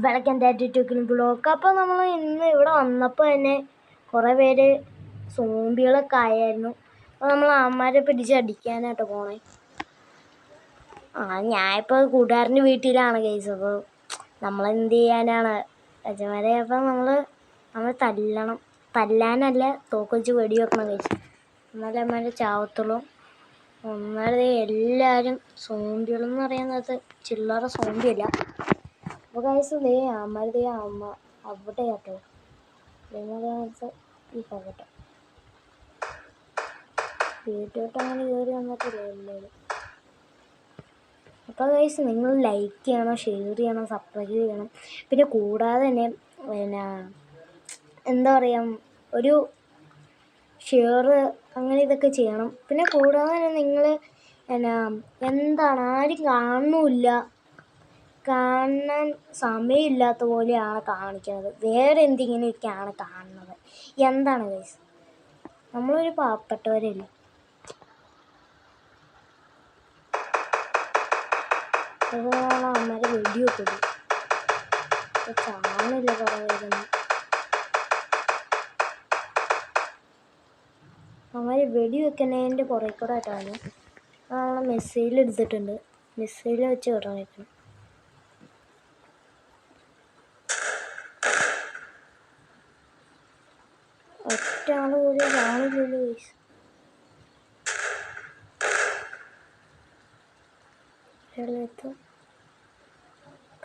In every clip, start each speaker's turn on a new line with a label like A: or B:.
A: Welcome to blog. അപ്പോൾ നമ്മൾ ഇന്ന് ഇവിടെ വന്നപ്പോൾ തന്നെ കുറേ പേര് സോംബികളൊക്കെ ആയിരുന്നു. അപ്പോൾ നമ്മൾ അമ്മമാരെ പിടിച്ചടിക്കാനായിട്ട് പോണേ. ഞാനിപ്പോൾ കൂട്ടുകാരൻ്റെ വീട്ടിലാണ് കേസ്. അപ്പോൾ നമ്മളെന്ത് ചെയ്യാനാണ് അച്ഛന്മാരെ. അപ്പം നമ്മൾ തല്ലാനല്ല, തോക്ക് വെച്ച് വെടി വെക്കണം കേസ്. എന്നാലും അമ്മമാരെ ചാവത്തുള്ളൂ. ഒന്നാമത് എല്ലാവരും സോംബികളെന്ന് പറയുന്നത് ചില്ലറ സോംബിയല്ല. അപ്പോൾ ഗൈസ് അമ്മ അവിടെ കേട്ടോ ഈ പോകട്ടെ വീട്ടിലോട്ട് അങ്ങനെ കയറി വന്നിട്ടില്ല എല്ലാവരും. അപ്പോൾ ഗൈസ് നിങ്ങൾ ലൈക്ക് ചെയ്യണം, ഷെയർ ചെയ്യണം, സബ്സ്ക്രൈബ് ചെയ്യണം. പിന്നെ കൂടാതെ തന്നെ എന്താ പറയുക, ഒരു ഷെയർ അങ്ങനെ ഇതൊക്കെ ചെയ്യണം. പിന്നെ കൂടാതെ തന്നെ നിങ്ങൾ എന്താണ് ആരും കാണാൻ സമയമില്ലാത്ത പോലെയാണ് കാണിക്കുന്നത്. വേറെ എന്തെങ്കിലുമൊക്കെയാണ് കാണുന്നത്. എന്താണ് ഗൈസ്, നമ്മളൊരു പാവപ്പെട്ടവരല്ലേ. അതുകൊണ്ടാണ് അമ്മമാരെ വെടിവെക്കുന്നത്. ചാണില്ല പറയുന്നത്. അമ്മമാര് വെടിവെക്കുന്നതിൻ്റെ പുറകെ കൂടെ ആയിട്ടാണ് നമ്മളെ മിസൈൽ എടുത്തിട്ടുണ്ട്. മിസൈൽ വെച്ച് കിടക്കണം. ഒറ്റ ആള് പോലും കാണില്ലല്ലോ ഗൈസ്.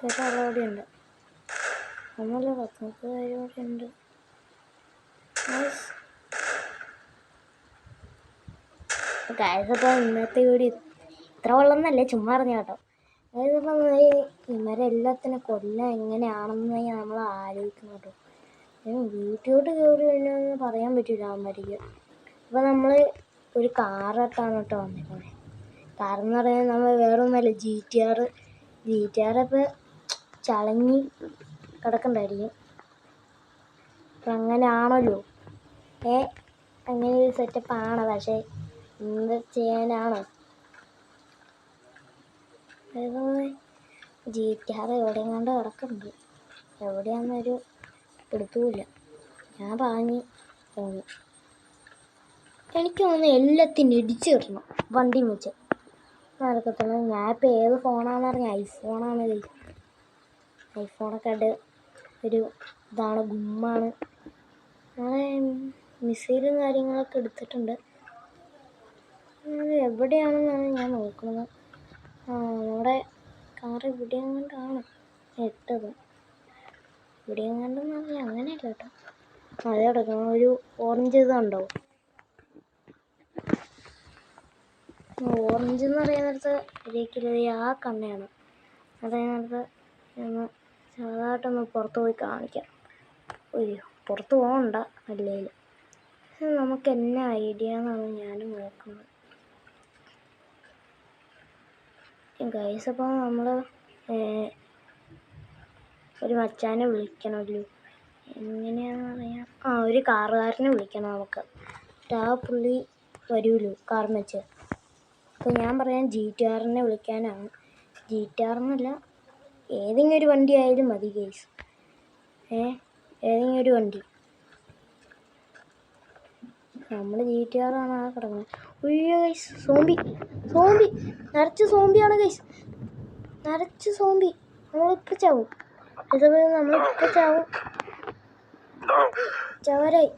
A: ഒരാളവിടെ ഉണ്ട്, ഒന്നല്ല 10-30 അവിടെ ഉണ്ട്. ഗൈസപ്പോൾ ഇന്നത്തെ വീഡിയോ ഇത്ര വെള്ളമെന്നല്ലേ, ചുമ്മാ അറിഞ്ഞ കേട്ടോ. അതായതിപ്പം ഇവരെല്ലാത്തിനും കൊല്ലം എങ്ങനെയാണെന്ന് നമ്മൾ ആലോചിക്കണം കേട്ടോ. വീട്ടിലോട്ട് കയറി കഴിഞ്ഞാൽ പറയാൻ പറ്റില്ല അമ്മമാർക്ക്. അപ്പോൾ നമ്മൾ ഒരു കാറായിട്ടാണ് കേട്ടോ വന്നിരിക്കുന്നത്. കാറെന്ന് പറഞ്ഞാൽ നമ്മൾ വേറെ ഒന്നുമല്ല, GTR ഇപ്പോൾ ചളങ്ങി കിടക്കണ്ടായിരിക്കും. അപ്പം അങ്ങനെയാണല്ലോ, അങ്ങനെ ഒരു സെറ്റപ്പാണ്. പക്ഷേ എന്ത് ചെയ്യാനാണ്, GTR എവിടെയും കൊണ്ട് കിടക്കുന്നുണ്ട്. എവിടെയാണെന്നൊരു പിടുത്തവുമില്ല. ഞാൻ പറഞ്ഞു തോന്നി, എനിക്ക് തോന്നുന്നു എല്ലാത്തിനും ഇടിച്ചു കിട്ടണം വണ്ടി വെച്ച് നടക്കത്തുള്ളൂ. ഞാനിപ്പോൾ ഏത് ഫോണാണെന്ന് പറഞ്ഞാൽ ഐഫോണാണ്. ഐഫോണൊക്കെ ആയിട്ട് ഒരു ഇതാണ്, ഗുമ്മാണ്. നമ്മളെ മിസൈലും കാര്യങ്ങളൊക്കെ എടുത്തിട്ടുണ്ട്. എവിടെയാണെന്നാണ് ഞാൻ നോക്കുന്നത്. നമ്മുടെ കാർ ഇവിടെയെങ്ങാണ്ടാണ് ഇട്ടത്. ഇവിടെയെങ്ങാണ്ടെന്ന് പറഞ്ഞാൽ അങ്ങനെയല്ല കേട്ടോ. അത് കിടക്കണം ഒരു ഓറഞ്ച് ഇതുണ്ടോ, ഓറഞ്ച് എന്ന് പറയുന്നിടത്ത് ഒരിക്കലും ആ കണ്ണയാണ്. അതേനടുത്ത് ഒന്ന് ചെറുതായിട്ടൊന്ന് പുറത്ത് പോയി കാണിക്കാം. അയ്യോ, പുറത്ത് പോകണ്ട അല്ലേൽ. നമുക്ക് എന്നാ ഐഡിയ എന്നാണ് ഞാൻ നോക്കുന്നത് ഗൈസ്. അപ്പോൾ നമ്മൾ ഒരു മച്ചാനെ വിളിക്കണമല്ലോ. എങ്ങനെയാണെന്ന് അറിയാം. ഒരു കാറുകാരനെ വിളിക്കണം നമുക്ക്. ആ പുള്ളി വരുമല്ലോ കാറിന് വെച്ച്. അപ്പോൾ ഞാൻ പറയാം GTRനെ വിളിക്കാനാണ്. GTR എന്നല്ല, ഏതെങ്കിലും ഒരു വണ്ടി ആയാലും മതി ഗൈസ്. ഏതെങ്കിലും ഒരു വണ്ടി. നമ്മൾ GTR ആണ് ആ കിടക്കുന്നത്. അയ്യോ ഗൈസ്, സോംബി നിറച്ച് സോംബിയാണ് ഗൈസ്, നിറച്ച് സോംബി. നമ്മളിപ്പോൾ ചാവും. ചവരായി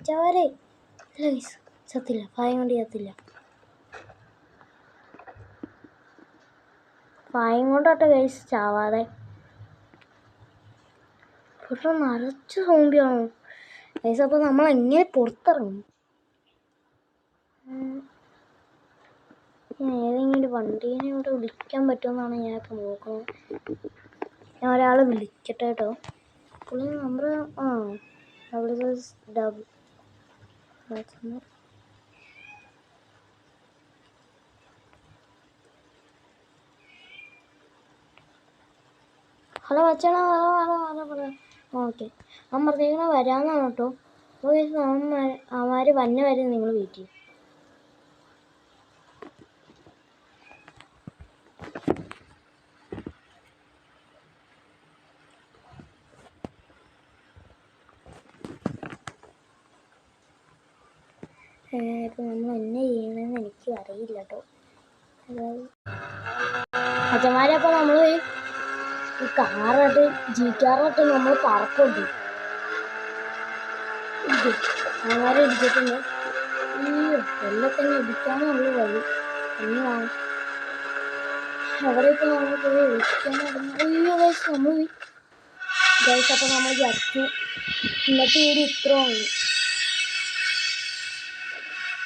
A: അല്ല ഗൈസ്, ചത്തില്ല. ഭയം കൊണ്ട് ചത്തില്ല. ഭയം കൊണ്ടോട്ടെ ഗൈസ് ചാവാതെ. പക്ഷെ നിറച്ച് സോംബിയാണോ ഗൈസ്. അപ്പോൾ നമ്മൾ എങ്ങനെ പുറത്തിറങ്ങും? ഏതെങ്കിലും ഒരു വണ്ടീനെ ഇവിടെ വിളിക്കാൻ പറ്റുമെന്നാണ് ഞാനിപ്പോൾ നോക്കുന്നത്. ഞാൻ ഒരാളെ വിളിക്കട്ടെ കേട്ടോ. പുള്ളി നമ്പർ ഹലോ വച്ചാണോ? ഹലോ. ഓക്കെ, അവൻ പറഞ്ഞേക്കണ വരാമെന്നാണ് കേട്ടോ. അപ്പോൾ അവന്മാർ വന്ന വരെ നിങ്ങൾ വെയിറ്റ് ചെയ്യും. ഇപ്പം നമ്മൾ എന്നെ ചെയ്യണമെന്ന് എനിക്ക് അറിയില്ല കേട്ടോ. അതായത് അച്ഛന്മാരെ അപ്പോൾ നമ്മൾ ഈ കാറായിട്ട് ജീക്കാറായിട്ട് നമ്മൾ പറക്കുണ്ട് ഇത് അവന്മാരെ ഇടിച്ചിട്ടുണ്ട്. ഈ എല്ലാത്തന്നെ ഇടിക്കാനുള്ള വഴി എങ്ങനെയാണ് അവിടെ ഇപ്പോൾ നമ്മൾ പോയി വിളിക്കാനായിരുന്നു. അയ്യോ ഗൈസ് നമ്മൾ ഗൈസ് അപ്പോൾ നമ്മൾ ചത്തു. ഇന്നത്തെ വീഡിയോ ഇത്രേ ഉള്ളൂ.